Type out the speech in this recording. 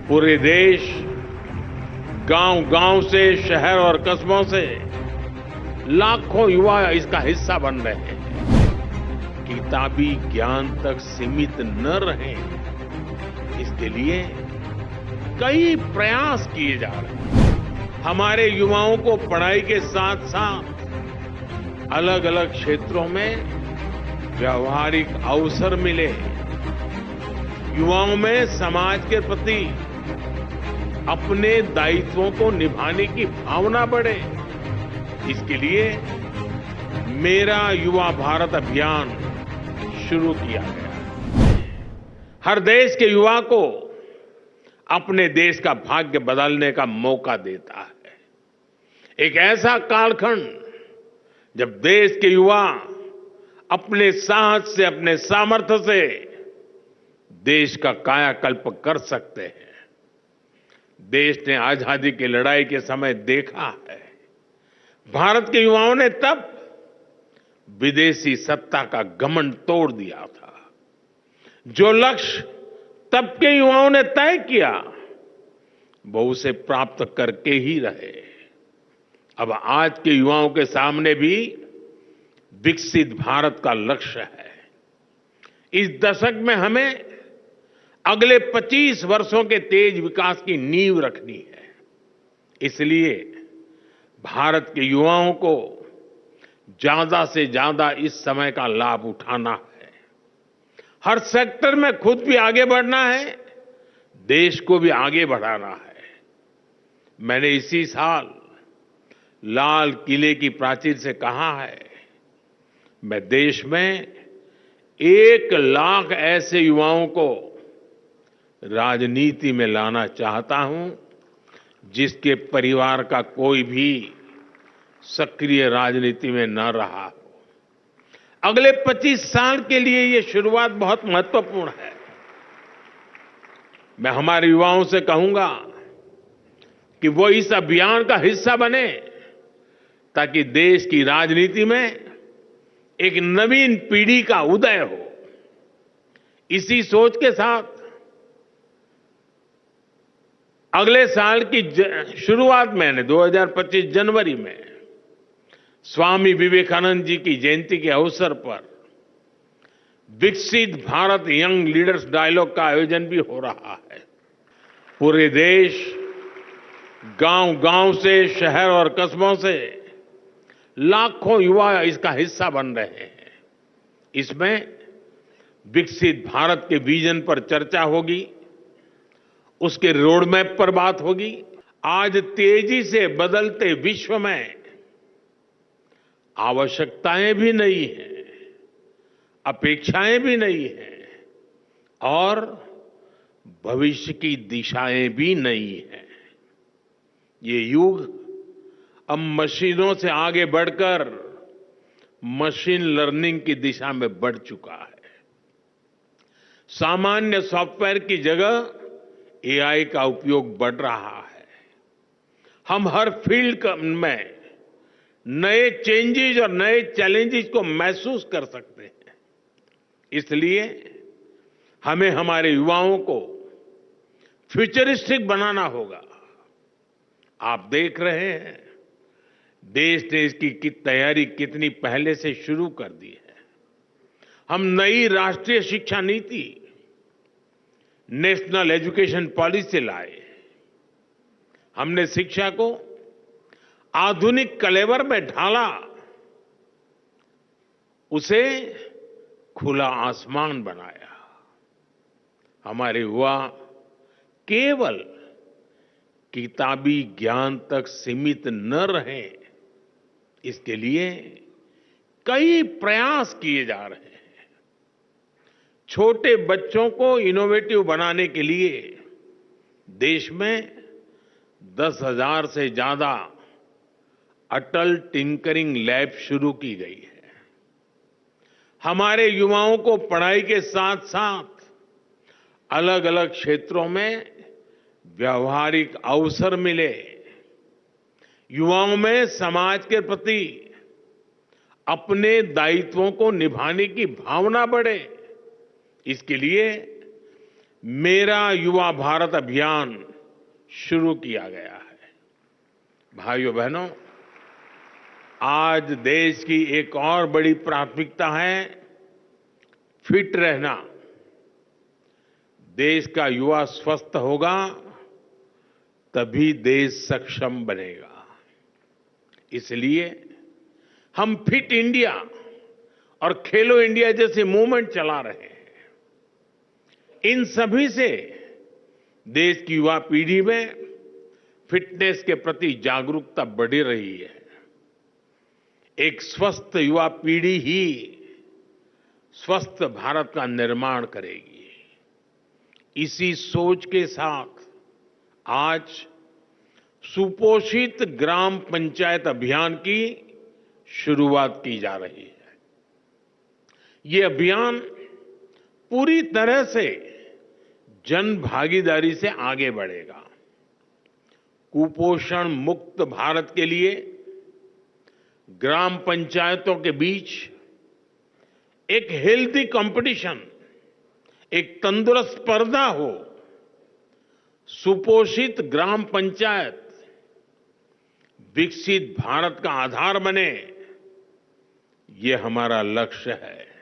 पूरे देश गांव-गांव से शहर और कस्बों से लाखों युवा इसका हिस्सा बन रहे हैं। किताबी ज्ञान तक सीमित न रहें, इसके लिए कई प्रयास किए जा रहे हैं। हमारे युवाओं को पढ़ाई के साथ-साथ अलग-अलग क्षेत्रों में व्यावहारिक अवसर मिले, युवाओं में समाज के प्रति अपने दायित्वों को निभाने की भावना बढ़े, इसके लिए मेरा युवा भारत अभियान शुरू किया गया। हर देश के युवा को अपने देश का भाग्य बदलने का मौका देता है। एक ऐसा कालखंड जब देश के युवा अपने साहस से, अपने सामर्थ्य से देश का कायाकल्प कर सकते हैं। देश ने आजादी की लड़ाई के समय देखा है, भारत के युवाओं ने तब विदेशी सत्ता का घमंड तोड़ दिया था। जो लक्ष्य तब के युवाओं ने तय किया, वो उसे प्राप्त करके ही रहे। अब आज के युवाओं के सामने भी विकसित भारत का लक्ष्य है। इस दशक में हमें अगले 25 वर्षों के तेज विकास की नींव रखनी है। इसलिए भारत के युवाओं को ज्यादा से ज्यादा इस समय का लाभ उठाना है। हर सेक्टर में खुद भी आगे बढ़ना है, देश को भी आगे बढ़ाना है। मैंने इसी साल लाल किले की प्राचीर से कहा है, मैं देश में 1 लाख ऐसे युवाओं को राजनीति में लाना चाहता हूं जिसके परिवार का कोई भी सक्रिय राजनीति में न रहा हो। अगले 25 साल के लिए ये शुरुआत बहुत महत्वपूर्ण है। मैं हमारे युवाओं से कहूंगा कि वो इस अभियान का हिस्सा बने, ताकि देश की राजनीति में एक नवीन पीढ़ी का उदय हो। इसी सोच के साथ अगले साल की शुरुआत मैंने 2025 जनवरी में स्वामी विवेकानंद जी की जयंती के अवसर पर विकसित भारत यंग लीडर्स डायलॉग का आयोजन भी हो रहा है। पूरे देश गांव-गांव से शहर और कस्बों से लाखों युवा इसका हिस्सा बन रहे हैं। इसमें विकसित भारत के विजन पर चर्चा होगी, उसके रोड मैप पर बात होगी। आज तेजी से बदलते विश्व में आवश्यकताएं भी नई हैं, अपेक्षाएं भी नई हैं और भविष्य की दिशाएं भी नई हैं। ये युग अब मशीनों से आगे बढ़कर मशीन लर्निंग की दिशा में बढ़ चुका है। सामान्य सॉफ्टवेयर की जगह एआई का उपयोग बढ़ रहा है। हम हर फील्ड में नए चेंजेस और नए चैलेंजेस को महसूस कर सकते हैं। इसलिए हमें हमारे युवाओं को फ्यूचरिस्टिक बनाना होगा। आप देख रहे हैं, देश ने इसकी तैयारी कितनी पहले से शुरू कर दी है। हम नई राष्ट्रीय शिक्षा नीति, नेशनल एजुकेशन पॉलिसी लाए। हमने शिक्षा को आधुनिक कलेवर में ढाला, उसे खुला आसमान बनाया। हमारे युवा केवल किताबी ज्ञान तक सीमित न रहें, इसके लिए कई प्रयास किए जा रहे हैं। छोटे बच्चों को इनोवेटिव बनाने के लिए देश में 10,000 से ज्यादा अटल टिंकरिंग लैब शुरू की गई है। हमारे युवाओं को पढ़ाई के साथ-साथ अलग-अलग क्षेत्रों में व्यावहारिक अवसर मिले, युवाओं में समाज के प्रति अपने दायित्वों को निभाने की भावना बढ़े, इसके लिए मेरा युवा भारत अभियान शुरू किया गया है। भाइयों बहनों, आज देश की एक और बड़ी प्राथमिकता है फिट रहना। देश का युवा स्वस्थ होगा तभी देश सक्षम बनेगा। इसलिए हम फिट इंडिया और खेलो इंडिया जैसे मूवमेंट चला रहे हैं। इन सभी से देश की युवा पीढ़ी में फिटनेस के प्रति जागरूकता बढ़ रही है। एक स्वस्थ युवा पीढ़ी ही स्वस्थ भारत का निर्माण करेगी। इसी सोच के साथ आज सुपोषित ग्राम पंचायत अभियान की शुरुआत की जा रही है। ये अभियान पूरी तरह से जन भागीदारी से आगे बढ़ेगा। कुपोषण मुक्त भारत के लिए ग्राम पंचायतों के बीच एक हेल्दी कंपटीशन, एक तंदुरुस्त स्पर्धा हो। सुपोषित ग्राम पंचायत विकसित भारत का आधार बने, ये हमारा लक्ष्य है।